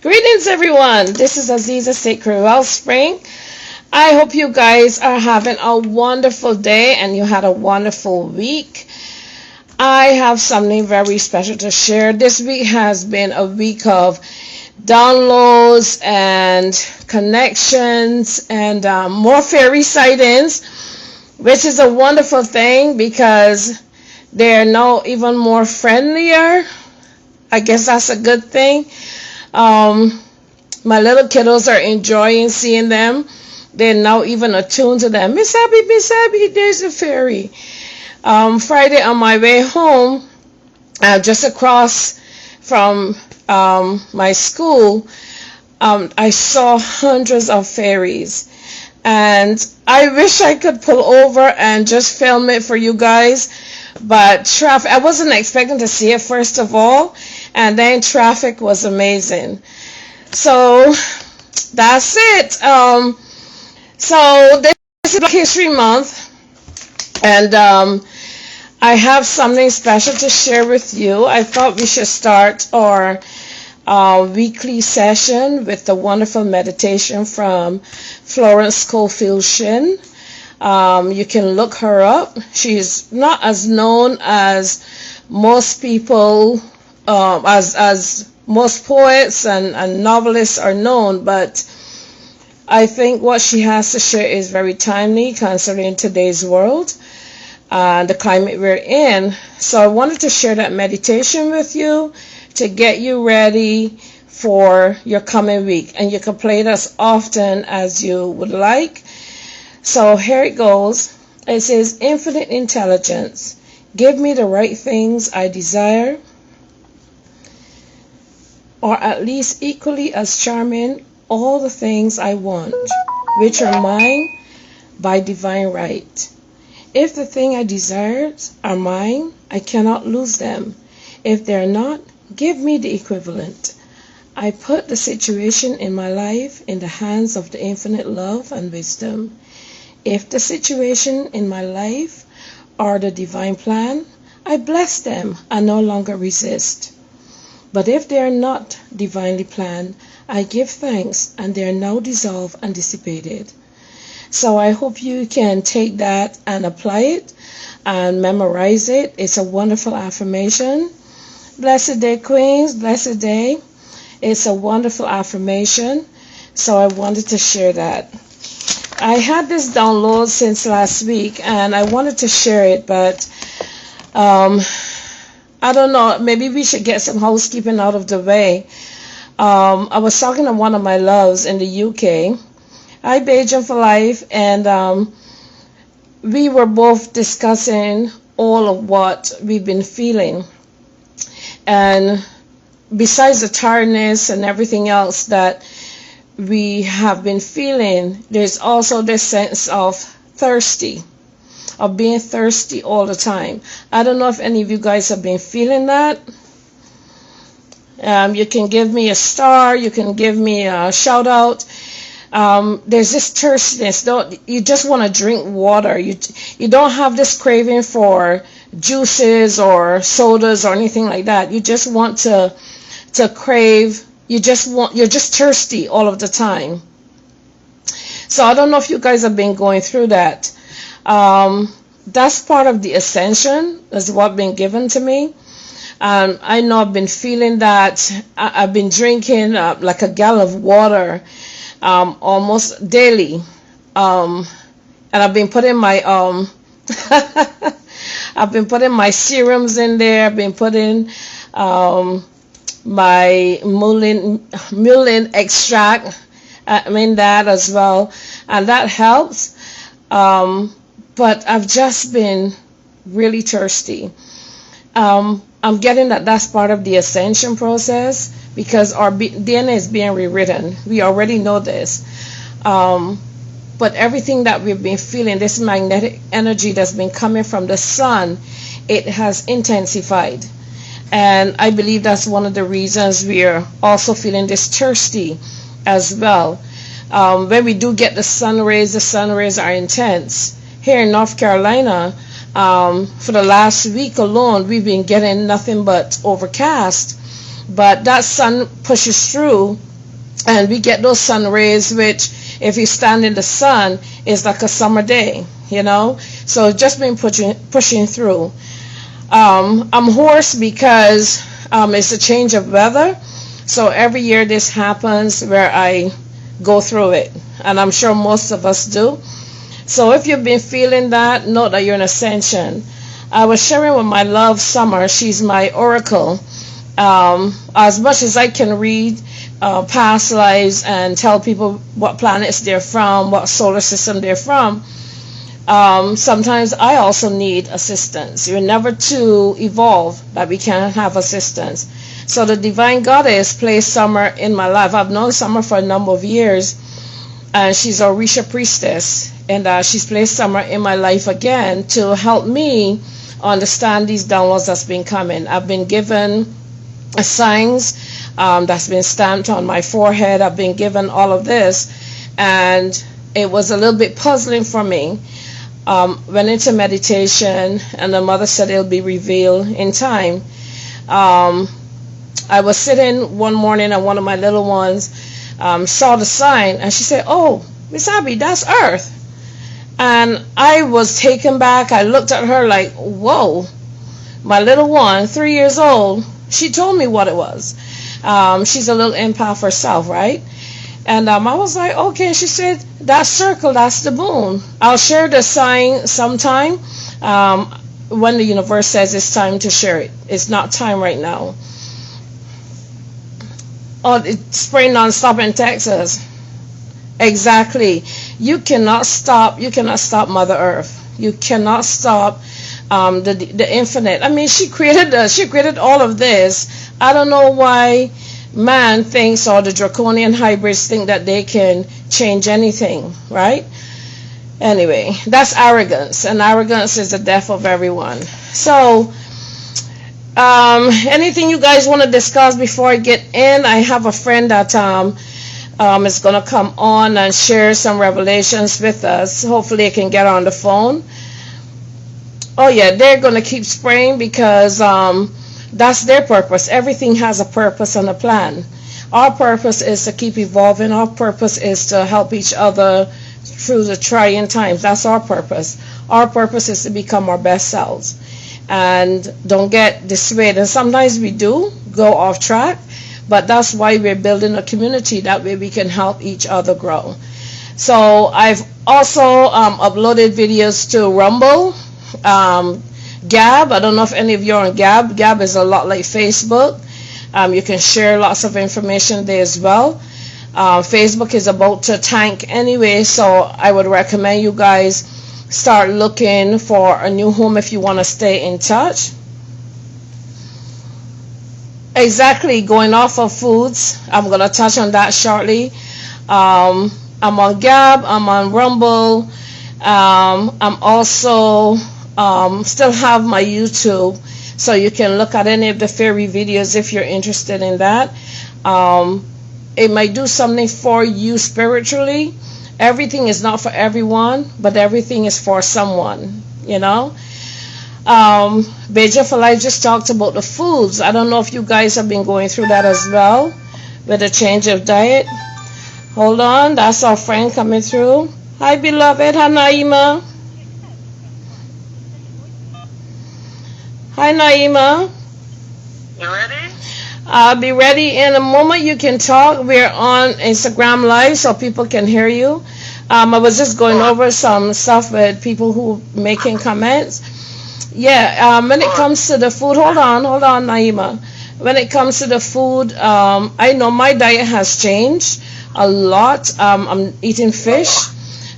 Greetings, everyone. This is Aziza Sacred Wellspring. I hope you guys are having a wonderful day and you had a wonderful week. I have something very special to share. This week has been a week of downloads and connections and more fairy sightings, which is a wonderful thing because they're now even more friendlier. I guess that's a good thing. My little kiddos are enjoying seeing them. They're now even attuned to them. Miss Abby, there's a fairy. Friday on my way home, just across from my school, I saw hundreds of fairies. And I wish I could pull over and just film it for you guys. But traffic, I wasn't expecting to see it first of all. And then traffic was amazing. So that's it. So this is Black History Month. And I have something special to share with you. I thought we should start our weekly session with the wonderful meditation from Florence Scofield Shinn. You can look her up. She's not as known as most people, as most poets and novelists are known, but I think what she has to share is very timely considering today's world and the climate we're in. So I wanted to share that meditation with you to get you ready for your coming week. And you can play it as often as you would like. So here it goes. It says, Infinite intelligence, give me the right things I desire, or at least equally as charming all the things I want, which are mine by divine right. If the thing I desired are mine, I cannot lose them. If they are not, give me the equivalent. I put the situation in my life in the hands of the infinite love and wisdom. If the situation in my life are the divine plan, I bless them and no longer resist. But if they are not divinely planned, I give thanks and they are now dissolved and dissipated. So I hope you can take that and apply it and memorize it. It's a wonderful affirmation. Blessed day, Queens. Blessed day. It's a wonderful affirmation. So I wanted to share that. I had this download since last week and I wanted to share it, but I don't know. Maybe we should get some housekeeping out of the way. I was talking to one of my loves in the UK. Hi, Beijing for life. And we were both discussing all of what we've been feeling. And besides the tiredness and everything else that we have been feeling, there's also this sense of being thirsty all the time. I don't know if any of you guys have been feeling that. You can give me a star. You can give me a shout out. There's this thirstiness. You just want to drink water. You don't have this craving for juices or sodas or anything like that. You just want to crave. You're just thirsty all of the time. So I don't know if you guys have been going through that. That's part of the ascension. That's what's been given to me. I know I've been feeling that. I've been drinking like a gallon of water almost daily. And I've been putting my I've been putting my serums in there. I've been putting my mullein extract. I'm in that as well, and that helps. But I've just been really thirsty. I'm getting that that's part of the ascension process because our DNA is being rewritten. We already know this. But everything that we've been feeling, this magnetic energy that's been coming from the sun, it has intensified. And I believe that's one of the reasons we're also feeling this thirsty as well. When we do get the sun rays are intense. Here in North Carolina, for the last week alone, we've been getting nothing but overcast. But that sun pushes through And we get those sun rays, which if you stand in the sun is like a summer day, you know. So just been pushing through. I'm hoarse because it's a change of weather. So every year this happens where I go through it, and I'm sure most of us do. So if you've been feeling that, know that you're in ascension. I was sharing with my love Summer. She's my oracle. As much as I can read past lives and tell people what planets they're from, what solar system they're from, sometimes I also need assistance. You're never too evolved that we can't have assistance. So the divine goddess placed Summer in my life. I've known Summer for a number of years, and she's a Orisha priestess, and she's placed Summer in my life again to help me understand these downloads that's been coming. I've been given signs that's been stamped on my forehead. I've been given all of this, and it was a little bit puzzling for me. Went into meditation, and the mother said it'll be revealed in time. I was sitting one morning, and one of my little ones saw the sign, and she said, "Oh, Miss Abby, that's Earth." And I was taken back. I looked at her like, whoa. My little one, 3 years old, she told me what it was. She's a little empath herself, right? And I was like, okay. She said, that circle, that's the moon. I'll share the sign sometime when the universe says it's time to share it. It's not time right now. Oh, it's spraying nonstop in Texas. Exactly. You cannot stop Mother Earth. You cannot stop the infinite. I mean, she created all of this. I don't know why man thinks, or the draconian hybrids think, that they can change anything, right? Anyway, that's arrogance, and arrogance is the death of everyone. So anything you guys want to discuss before I get in? I have a friend that is going to come on and share some revelations with us. Hopefully I can get on the phone. Oh yeah, they're going to keep spraying because that's their purpose. Everything has a purpose and a plan. Our purpose is to keep evolving. Our purpose is to help each other through the trying times. That's our purpose. Our purpose is to become our best selves. And don't get dissuaded. And sometimes we do go off track. But that's why we're building a community. That way we can help each other grow. So I've also uploaded videos to Rumble, Gab. I don't know if any of you are on Gab. Gab is a lot like Facebook. You can share lots of information there as well. Facebook is about to tank anyway, so I would recommend you guys start looking for a new home if you want to stay in touch. Exactly, going off of foods. I'm going to touch on that shortly. I'm on Gab. I'm on Rumble. I'm also still have my YouTube, so you can look at any of the fairy videos if you're interested in that. It might do something for you spiritually. Everything is not for everyone, but everything is for someone, you know. Beja for Life just talked about the foods. I don't know if you guys have been going through that as well with a change of diet. Hold on, that's our friend coming through. Hi beloved, hi Naima. Hi Naima. You ready? I'll be ready in a moment. You can talk. We're on Instagram Live so people can hear you. I was just going over some stuff with people who making comments. Yeah, when it comes to the food, hold on, Naima. When it comes to the food, I know my diet has changed a lot. I'm eating fish.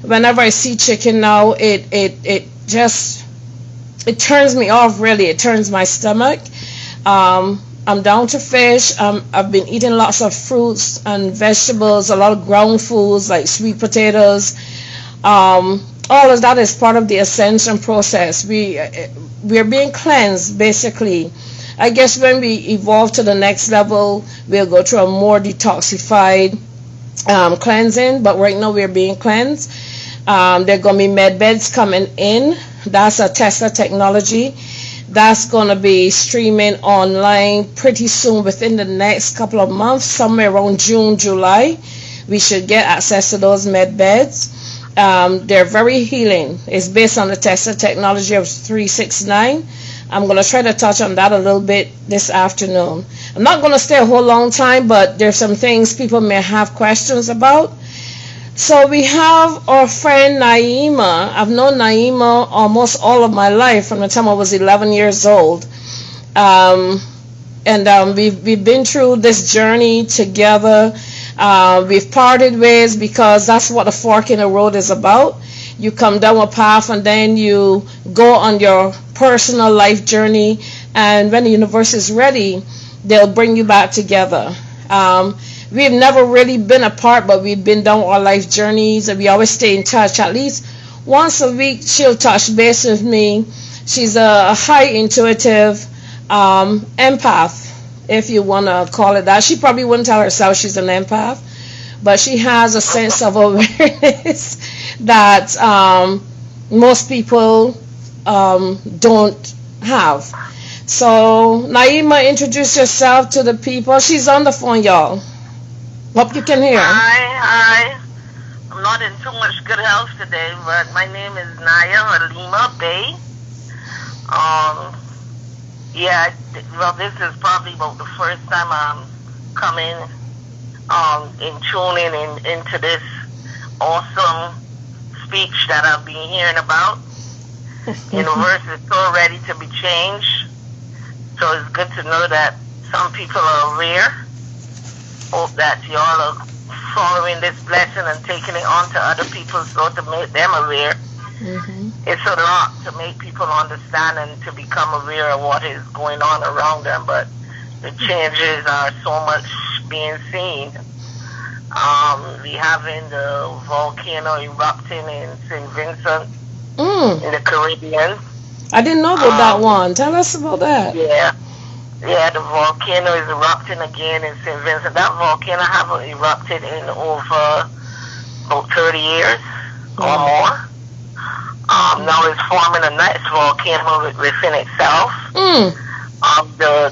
Whenever I see chicken now, it turns me off, really. It turns my stomach. I'm down to fish. I've been eating lots of fruits and vegetables, a lot of ground foods like sweet potatoes. All of that is part of the ascension process. We're being cleansed, basically. I guess when we evolve to the next level, we'll go through a more detoxified cleansing. But right now we're being cleansed. There are going to be med beds coming in. That's a Tesla technology That's going to be streaming online pretty soon, within the next couple of months, somewhere around June, July. We should get access to those med beds. They're very healing. It's based on the Tesla technology of 369. I'm going to try to touch on that a little bit this afternoon. I'm not going to stay a whole long time, but there's some things people may have questions about. So we have our friend Naima. I've known Naima almost all of my life, from the time I was 11 years old. We've been through this journey together. We've parted ways because that's what the fork in the road is about. You come down a path and then you go on your personal life journey, and when the universe is ready, they'll bring you back together. We've never really been apart, but we've been down our life journeys, and we always stay in touch. At least once a week, she'll touch base with me. She's a high intuitive empath, if you want to call it that. She probably wouldn't tell herself she's an empath, but she has a sense of awareness that most people don't have. So, Naima, introduce yourself to the people. She's on the phone, y'all. Hope you can hear. Hi. I'm not in too much good health today, but my name is Naya Halima Bay. This is probably about the first time I'm coming and tuning into this awesome speech that I've been hearing about. Universe is so ready to be changed. So it's good to know that some people are aware. Hope that y'all are following this blessing and taking it on to other people so to make them aware. Mm-hmm. It's a lot to make people understand and to become aware of what is going on around them, but the changes are so much being seen. We having the volcano erupting in St. Vincent in the Caribbean. I didn't know about that one. Tell us about that. Yeah, the volcano is erupting again in St. Vincent. That volcano haven't erupted in over about 30 years or more. Now it's forming a next volcano within itself. The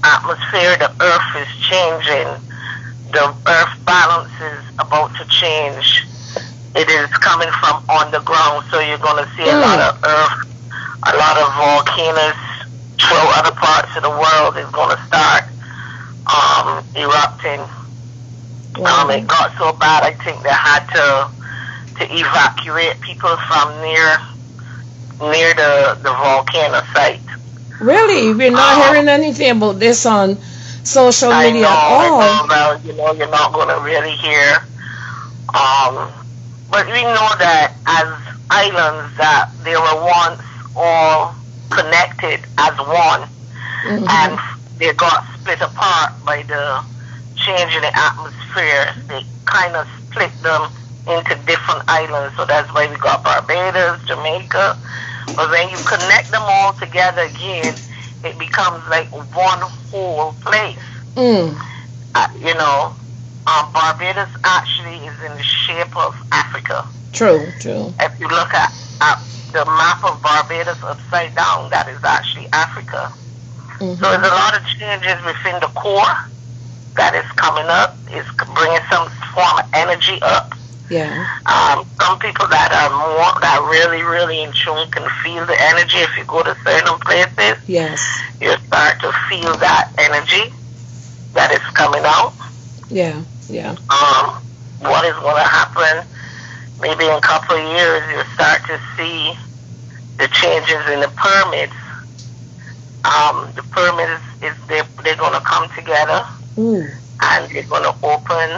atmosphere, the earth is changing. The earth balance is about to change. It is coming from underground, so you're going to see a lot of earth, a lot of volcanoes throughout other parts of the world is going to start erupting. It got so bad, I think they had to evacuate people from near the volcano site. Really? We're not hearing anything about this on social media at all. Well, you're not going to really hear. But we know that as islands that they were once all connected as one, and they got split apart by the change in the atmosphere. They kind of split them into different islands, so that's why we got Barbados, Jamaica. But when you connect them all together again, it becomes like one whole place. Barbados actually is in the shape of Africa. True. If you look at the map of Barbados upside down, that is actually Africa. So there's a lot of changes within the core that is coming up. It's bringing some form of energy up. Yeah. Some people that really, really in tune can feel the energy. If you go to certain places, yes, you start to feel that energy that is coming out. Yeah. What is going to happen? Maybe in a couple of years, you start to see the changes in the pyramids. The pyramids they're going to come together, and they're going to open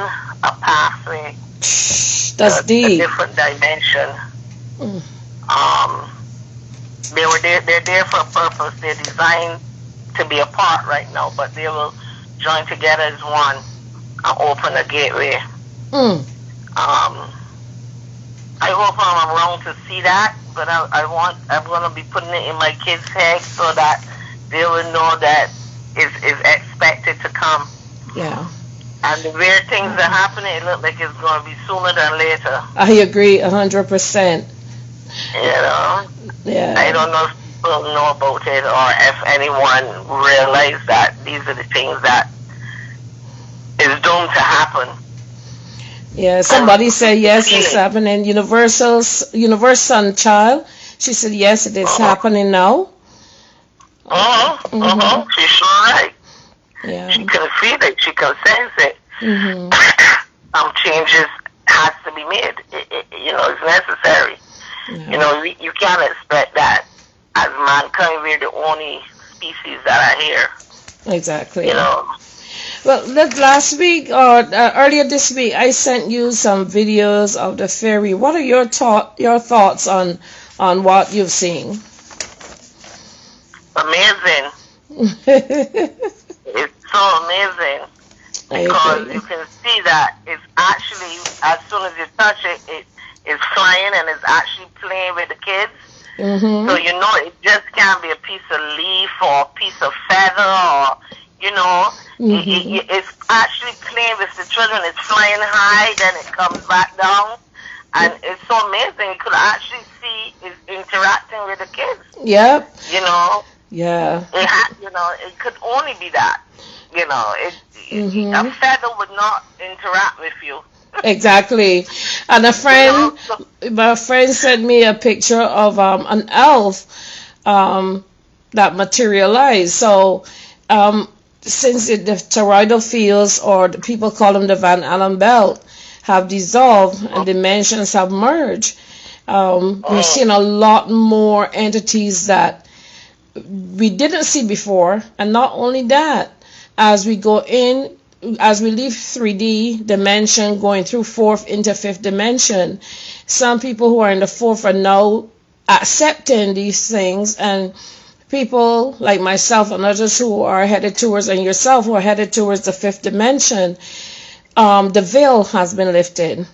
a pathway. That's deep. A different dimension. They're there for a purpose. They're designed to be apart right now, but they will join together as one and open a gateway. I hope I'm around to see that, but I'm going to be putting it in my kids' heads so that they will know that it's expected to come. Yeah. And the weird things that happen, it looks like it's going to be sooner than later. I agree 100%. Yeah. Yeah. I don't know if people know about it, or if anyone realize that these are the things that is doomed to happen. Yeah, somebody said yes, it's happening. Universal Child. She said yes, it is happening now. She's sure right. Yeah. She can feel it. She can sense it. Changes has to be made. It's necessary. Yeah. You can't expect that as mankind we're the only species that are here. Exactly. Well, last week or earlier this week, I sent you some videos of the ferry. What are your thoughts on what you've seen? Amazing. It's so amazing because you can see that it's actually, as soon as you touch it, it's flying and it's actually playing with the kids. So it just can't be a piece of leaf or a piece of feather or it's actually playing with the children. It's flying high, then it comes back down, and it's so amazing. You could actually see it's interacting with the kids. Yep. Yeah. It could only be that. A feather would not interact with you. Exactly. And my friend sent me a picture of an elf that materialized. So since the toroidal fields, or the people call them the Van Allen belt, have dissolved and dimensions have merged, we're seeing a lot more entities that we didn't see before. And not only that, as we leave 3D dimension, going through fourth into fifth dimension, some people who are in the fourth are now accepting these things, and people like myself and others who are headed towards, and yourself who are headed towards the fifth dimension, the veil has been lifted,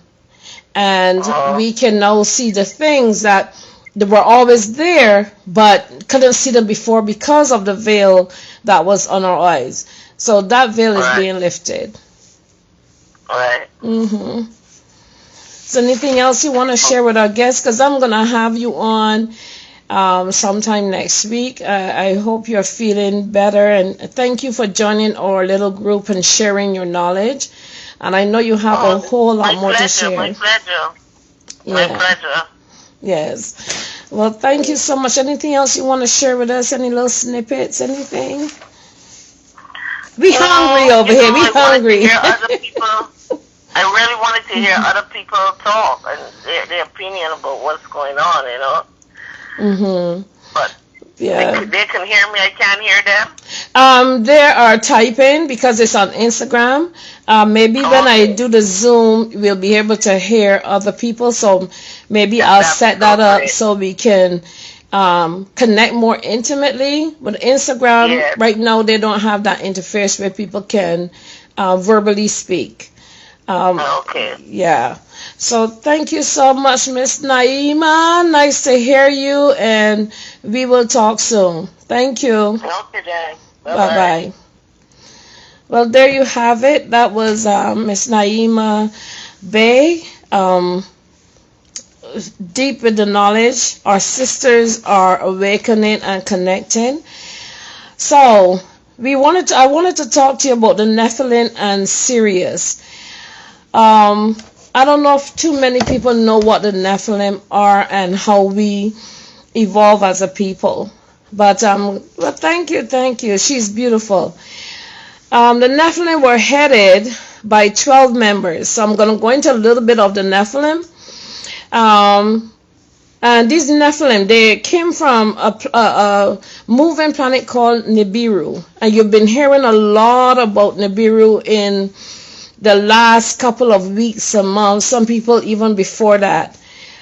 and we can now see the things that were always there but couldn't see them before because of the veil that was on our eyes. So that veil is being lifted. Right. So anything else you want to share with our guests? Because I'm going to have you on sometime next week. I hope you're feeling better, and thank you for joining our little group and sharing your knowledge. And I know you have a whole lot more to share. My pleasure. My pleasure. Yes. Well, thank you so much. Anything else you want to share with us? Any little snippets? Anything? We hungry over here. We hungry. I really wanted to hear other people talk and their opinion about what's going on, But they can hear me. I can't hear them. They are typing because it's on Instagram. Maybe when I do the Zoom, we'll be able to hear other people. So maybe I'll set that up so we can connect more intimately. With Instagram, right now they don't have that interface where people can verbally speak. Yeah. So thank you so much, Miss Naima. Nice to hear you, and we will talk soon. Thank you. Okay, then. Bye-bye. Well, there you have it. That was Miss Naima Bay. Deep with the knowledge. Our sisters are awakening and connecting. So I wanted to talk to you about the Nephilim and Sirius. I don't know if too many people know what the Nephilim are and how we evolve as a people. But well, thank you. She's beautiful. The Nephilim were headed by 12 members. So I'm going to go into a little bit of the Nephilim. And these Nephilim, they came from a moving planet called Nibiru. And you've been hearing a lot about Nibiru in the last couple of weeks and months, some people even before that.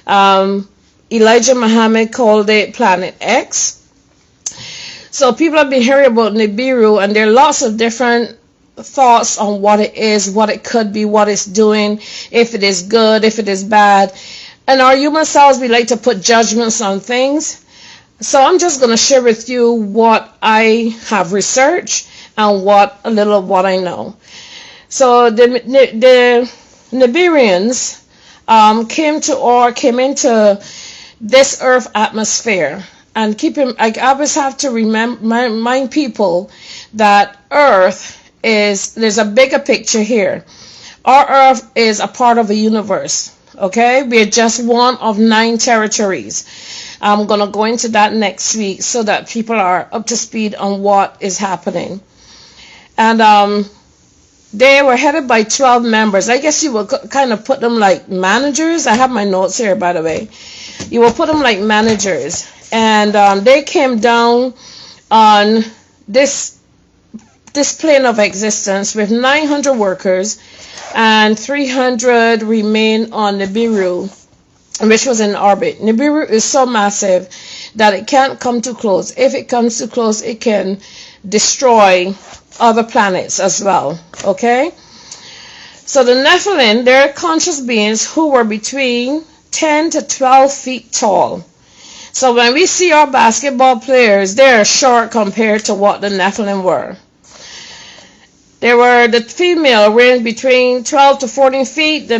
Elijah Muhammad called it Planet X. So people have been hearing about Nibiru, and there are lots of different thoughts on what it is, what it could be, what it's doing, if it is good, if it is bad. And our human selves, we like to put judgments on things. So I'm just going to share with you what I have researched and a little of what I know. So the Nibirians came into this Earth atmosphere, and I always have to remind people that there's a bigger picture here. Our Earth is a part of a universe. Okay, we're just one of 9 territories. I'm going to go into that next week so that people are up to speed on what is happening. And they were headed by 12 members. I guess you would kind of put them like managers. I have my notes here, by the way. You will put them like managers. And they came down on this plane of existence with 900 workers, and 300 remain on Nibiru, which was in orbit. Nibiru is so massive that it can't come too close. If it comes too close, it can destroy other planets as well. Okay? So the Nephilim, they're conscious beings who were between 10 to 12 feet tall. So when we see our basketball players, they're short compared to what the Nephilim were. The female ranged between 12 to 14 feet. The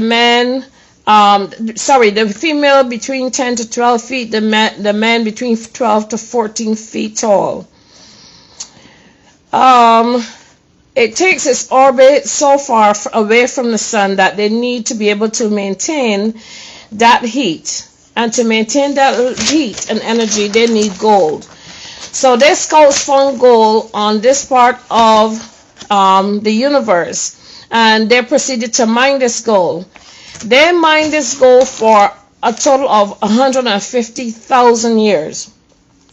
female between 10 to 12 feet. The man between 12 to 14 feet tall. It takes its orbit so far away from the sun that they need to be able to maintain that heat. And to maintain that heat and energy, they need gold. So their scouts found gold on this part of the universe, and they proceeded to mine this gold. They mined this gold for a total of 150,000 years.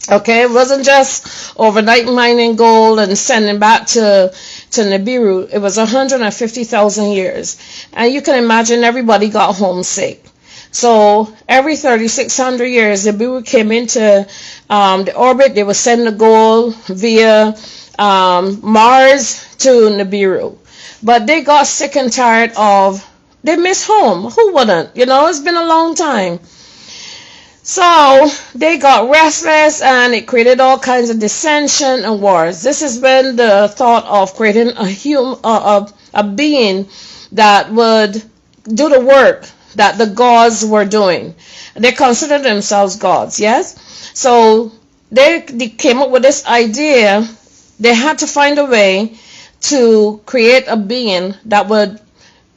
Okay, it wasn't just overnight mining gold and sending back to Nibiru. It was 150,000 years. And you can imagine everybody got homesick. So every 3,600 years, Nibiru came into the orbit. They would send the gold via Mars to Nibiru. But they got sick and tired they miss home. Who wouldn't? It's been a long time. So they got restless, and it created all kinds of dissension and wars. This is when the thought of creating a being that would do the work that the gods were doing. They considered themselves gods, yes? So they came up with this idea. They had to find a way to create a being that would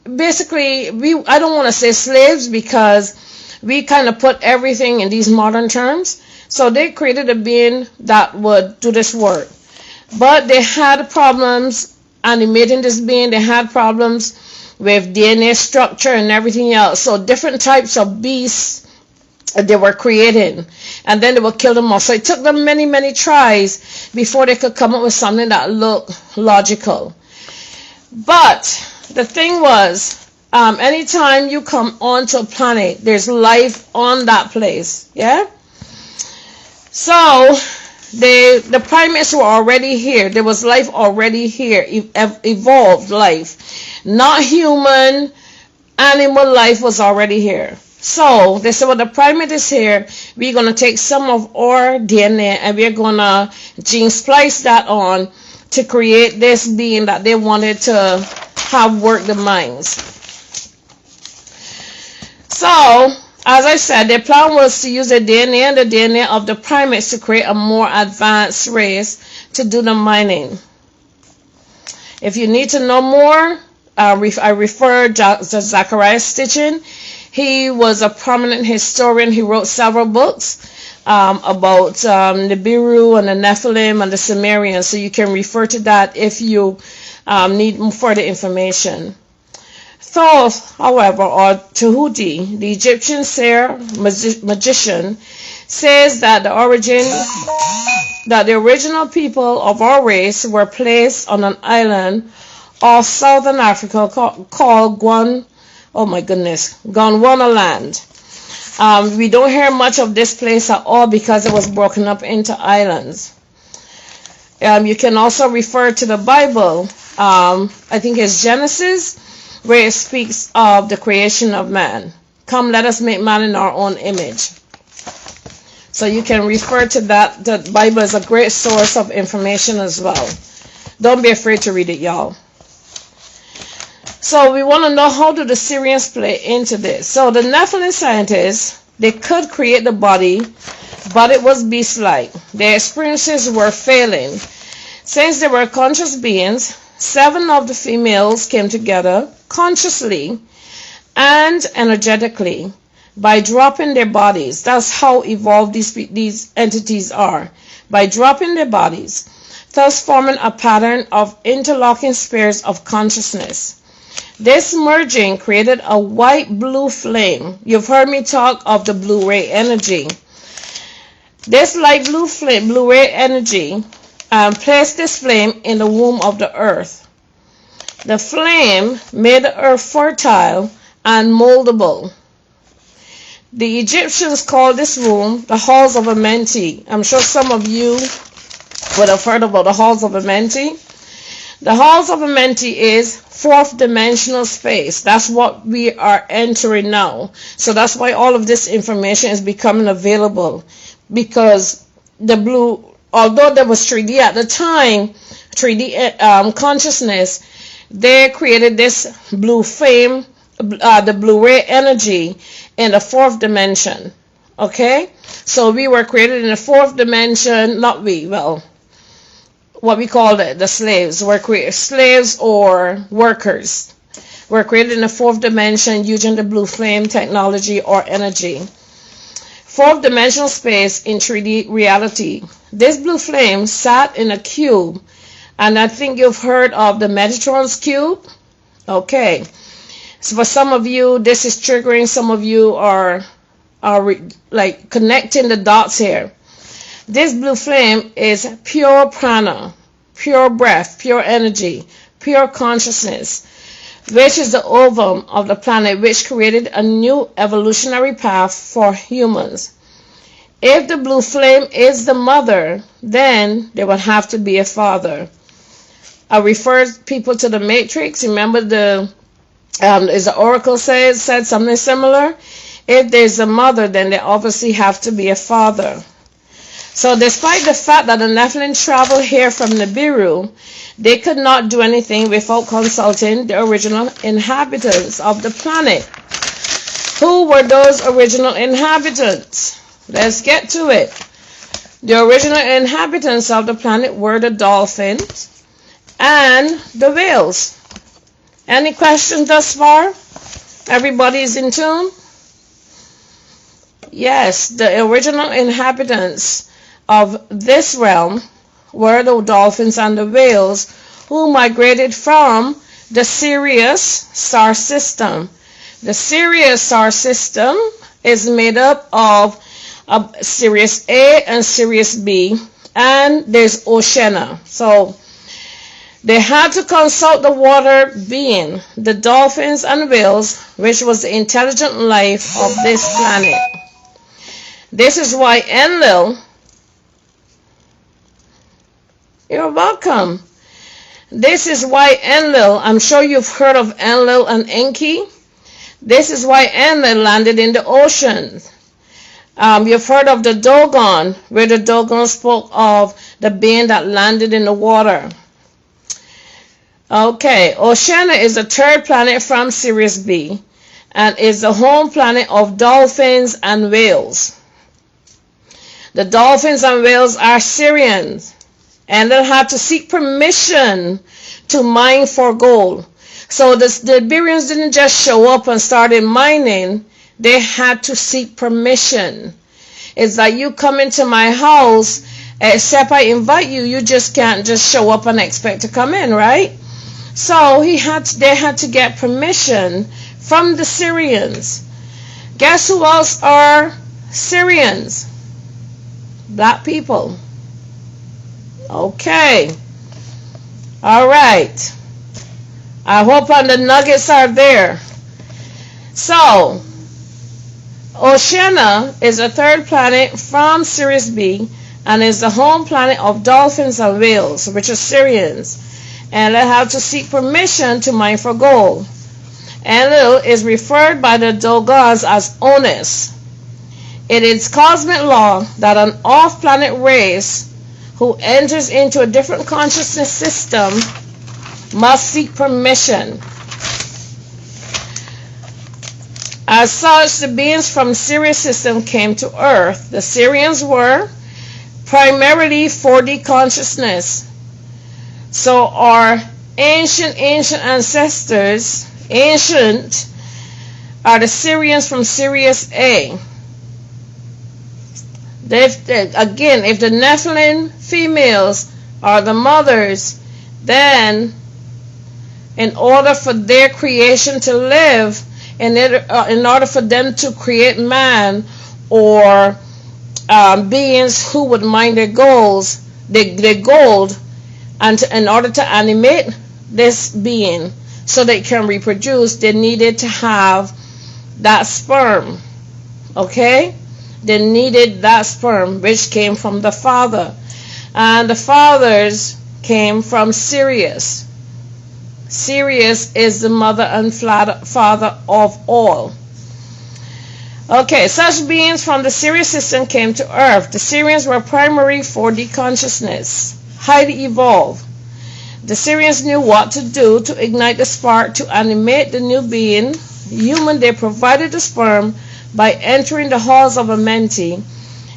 basically, I don't want to say slaves, because we kind of put everything in these modern terms. So they created a being that would do this work. But they had problems animating this being. They had problems with DNA structure and everything else. So different types of beasts they were creating, and then they would kill them all. So it took them many, many tries before they could come up with something that looked logical. But the thing was, anytime you come onto a planet, there's life on that place. Yeah? So the primates were already here. There was life already here, evolved life. Not human, animal life was already here. So they said, well, the primate is here. We're going to take some of our DNA and we're going to gene splice that on to create this being that they wanted to have work the mines. So, as I said, their plan was to use the DNA and the DNA of the primates to create a more advanced race to do the mining. If you need to know more, I refer to Zachariah Stitchin. He was a prominent historian. He wrote several books about Nibiru and the Nephilim and the Sumerians. So you can refer to that if you need further information. Thoth, however, or Tahuti, the Egyptian seer magician, says that the original people of our race were placed on an island off southern Africa called Gondwana land. We don't hear much of this place at all because it was broken up into islands. You can also refer to the Bible. I think it's Genesis, where it speaks of the creation of man. Come, let us make man in our own image. So you can refer to that. The Bible is a great source of information as well. Don't be afraid to read it, y'all. So we want to know, how do the Syrians play into this? So the Nephilim scientists, they could create the body but it was beast-like. Their experiences were failing. Since they were conscious beings, 7 of the females came together consciously and energetically by dropping their bodies. That's how evolved these entities are. By dropping their bodies, thus forming a pattern of interlocking spheres of consciousness. This merging created a white-blue flame. You've heard me talk of the blue ray energy. This light blue flame, blue ray energy, placed this flame in the womb of the earth. The flame made the earth fertile and moldable. The Egyptians called this room the Halls of Amenti. I'm sure some of you would have heard about the Halls of Amenti. The Halls of Amenti is 4th dimensional space. That's what we are entering now. So that's why all of this information is becoming available. Because the blue, although there was 3D at the time, 3D consciousness, they created this blue flame, the blue ray energy in the 4th dimension. Okay? So we were created in the 4th dimension, not we, well, what we call the slaves. We're created slaves or workers. We're created in the 4th dimension using the blue flame technology or energy. 4th dimensional space in 3D reality. This blue flame sat in a cube, and I think you've heard of the Metatron's cube. Okay. So for some of you, this is triggering. Some of you are like connecting the dots here. This blue flame is pure prana, pure breath, pure energy, pure consciousness, which is the ovum of the planet, which created a new evolutionary path for humans. If the blue flame is the mother, then there would have to be a father. I refer people to the Matrix. Remember as the oracle said something similar. If there's a mother, then there obviously have to be a father. So despite the fact that the Nephilim traveled here from Nibiru, they could not do anything without consulting the original inhabitants of the planet. Who were those original inhabitants? Let's get to it. The original inhabitants of the planet were the dolphins and the whales. Any questions thus far? Everybody's in tune? Yes, the original inhabitants of this realm were the dolphins and the whales, who migrated from the Sirius star system. The Sirius star system is made up of Sirius A and Sirius B, and there's Oceana. So they had to consult the water being, the dolphins and whales, which was the intelligent life of this planet. This is why Enlil, you're welcome. This is why Enlil, I'm sure you've heard of Enlil and Enki. This is why Enlil landed in the ocean. You've heard of the Dogon, where the Dogon spoke of the being that landed in the water. Okay, Oceana is the 3rd planet from Sirius B and is the home planet of dolphins and whales. The dolphins and whales are Syrians, and they'll have to seek permission to mine for gold. So the Iberians didn't just show up and started mining. They had to seek permission. It's like you come into my house, except I invite you, you just can't just show up and expect to come in, right? So they had to get permission from the Syrians. Guess who else are Syrians? Black people. Okay. All right. I hope the nuggets are there. So, Oceana is the 3rd planet from Sirius B and is the home planet of dolphins and whales, which are Syrians. And they have to seek permission to mine for gold. Enlil is referred by the Dogons as Onus. It is cosmic law that an off-planet race who enters into a different consciousness system must seek permission. As such, the beings from Sirius system came to Earth. The Syrians were primarily 4D consciousness. So our ancient ancestors, are the Syrians from Sirius A. If the Nephilim females are the mothers, then in order for their creation to live, in order for them to create man or beings who would mind their goals, their gold, and in order to animate this being so they can reproduce, they needed to have that sperm. Okay? They needed that sperm, which came from the father. And the fathers came from Sirius. Sirius is the mother and father of all. Okay, such beings from the Sirius system came to Earth. The Syrians were primary 4D consciousness, highly evolved. The Syrians knew what to do to ignite the spark to animate the new being human. They provided the sperm by entering the Halls of Amenti,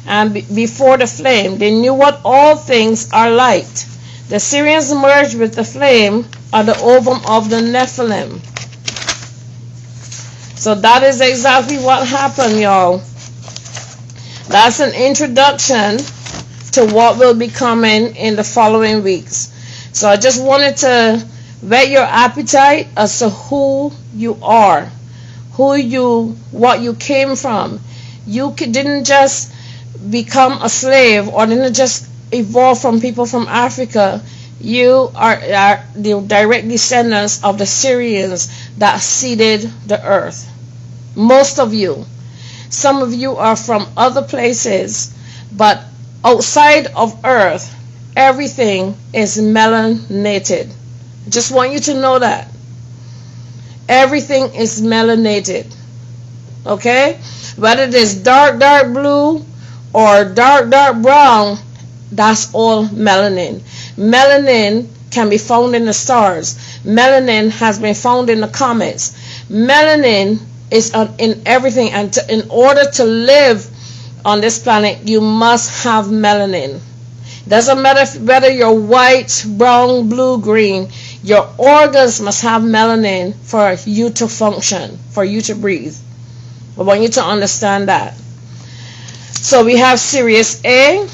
and before the flame, they knew what all things are light. The Syrians merged with the flame at the ovum of the Nephilim. So that is exactly what happened, y'all. That's an introduction to what will be coming in the following weeks. So I just wanted to whet your appetite as to who you are, what you came from. You didn't just become a slave or didn't just evolve from people from Africa. You are the direct descendants of the Syrians that seeded the earth. Most of you. Some of you are from other places, but outside of earth, everything is melanated. Just want you to know that. Everything is melanated. Okay? Whether it is dark blue or dark brown, that's all melanin. Melanin can be found in the stars. Melanin has been found in the comets. Melanin is in everything, and in order to live on this planet, you must have melanin. Doesn't matter whether you're white, brown, blue, green. Your organs must have melanin for you to function, for you to breathe. I want you to understand that. So we have Sirius A,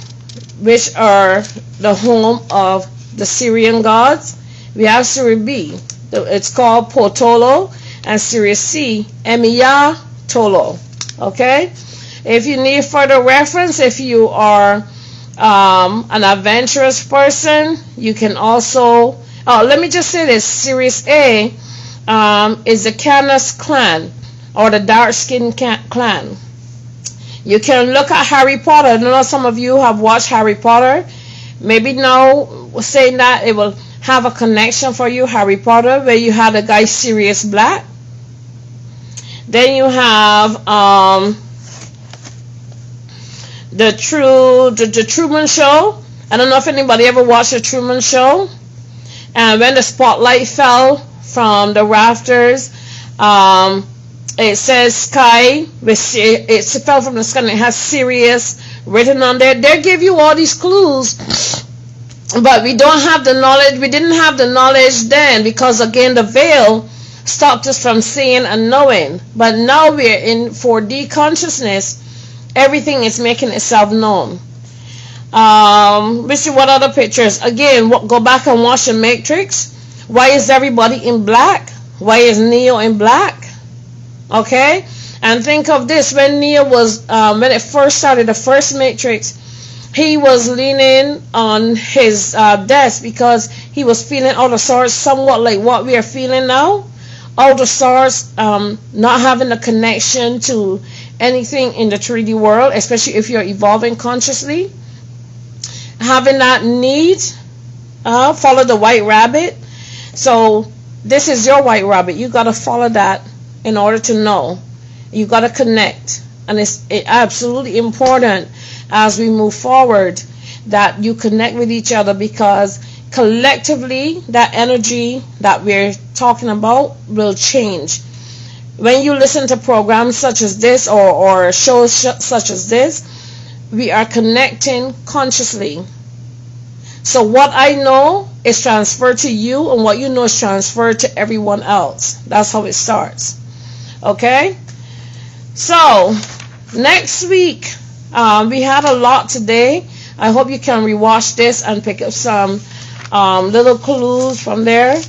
which are the home of the Syrian gods. We have Sirius B, it's called Potolo, and Sirius C, Emiya Tolo. Okay? If you need further reference, if you are an adventurous person, you can also, let me just say this, Sirius A is the Canis clan, or the dark skin clan. You can look at Harry Potter. I know some of you have watched Harry Potter. Maybe now saying that it will have a connection for you. Harry Potter, where you have the guy Sirius Black. Then you have the Truman Show. I don't know if anybody ever watched the Truman Show. And when the spotlight fell from the rafters, it says sky, it fell from the sky and it has Sirius written on there. They give you all these clues, but we don't have the knowledge. We didn't have the knowledge then because, again, the veil stopped us from seeing and knowing. But now we're in 4D consciousness. Everything is making itself known. Let's see what other pictures. Again, go back and watch the Matrix. Why is everybody in black? Why is Neo in black? Okay? And think of this. When Neo was, when it first started, the first Matrix, he was leaning on his desk because he was feeling out of sorts, somewhat like what we are feeling now. Out of sorts, not having a connection to anything in the 3D world, especially if you're evolving consciously. Having that need, follow the white rabbit. So this is your white rabbit. You got to follow that in order to know. You got to connect. And it's absolutely important as we move forward that you connect with each other, because collectively that energy that we're talking about will change. when you listen to programs such as this or shows such as this, we are connecting consciously. So what I know is transferred to you, and what you know is transferred to everyone else. That's how it starts. Okay? So, next week, we had a lot today. I hope you can rewatch this and pick up some little clues from there.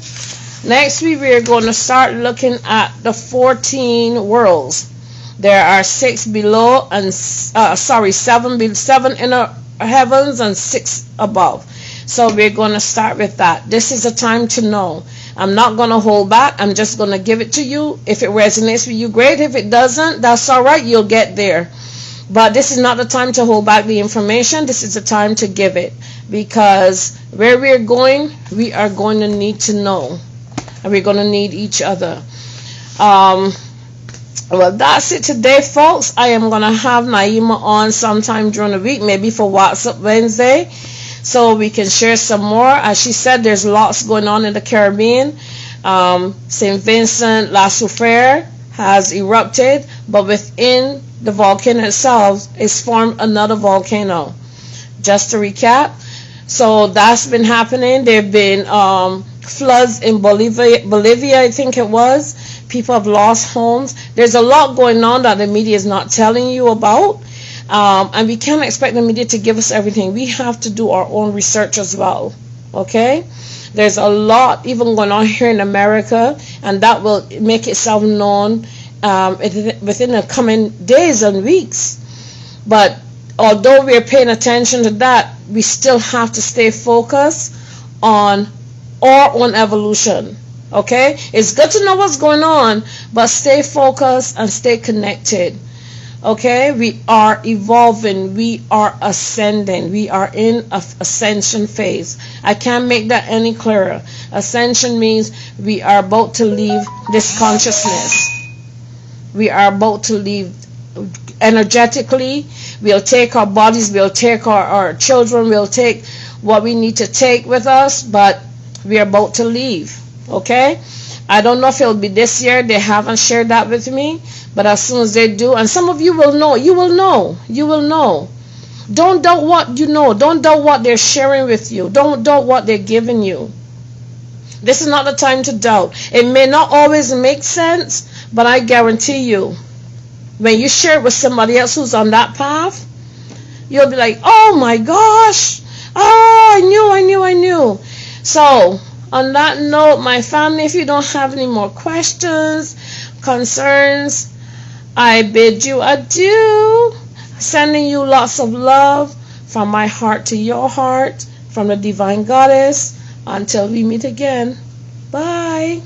Next week, we are going to start looking at the 14 worlds. There are 6 below and 7 in the heavens and 6 above. So we're going to start with that. This is a time to know. I'm not going to hold back. I'm just going to give it to you. If it resonates with you, great. If it doesn't, that's all right. You'll get there. But this is not the time to hold back the information. This is the time to give it. Because where we're going, we are going to need to know. And we're going to need each other. Well, that's it today, folks. I am going to have Naima on sometime during the week, maybe for WhatsApp Wednesday, so we can share some more. As she said, there's lots going on in the Caribbean. St. Vincent, La Soufrière has erupted, but within the volcano itself is formed another volcano. Just to recap, so that's been happening. There have been floods in Bolivia, I think it was. People have lost homes. There's a lot going on that the media is not telling you about. And we can't expect the media to give us everything. We have to do our own research as well. Okay? There's a lot even going on here in America, and that will make itself known within the coming days and weeks. But although we're paying attention to that, we still have to stay focused on our own evolution. Okay? It's good to know what's going on, but stay focused and stay connected. Okay? We are evolving. We are ascending. We are in an ascension phase. I can't make that any clearer. Ascension means we are about to leave this consciousness. We are about to leave energetically. We'll take our bodies. We'll take our children. We'll take what we need to take with us, but we are about to leave. Okay? I don't know if it'll be this year. They haven't shared that with me. But as soon as they do, and some of you will know. You will know. You will know. Don't doubt what you know. Don't doubt what they're sharing with you. Don't doubt what they're giving you. This is not the time to doubt. It may not always make sense, but I guarantee you, when you share it with somebody else who's on that path, you'll be like, oh my gosh. Oh, I knew. So, on that note, my family, if you don't have any more questions, concerns, I bid you adieu. Sending you lots of love from my heart to your heart, from the Divine Goddess. Until we meet again. Bye.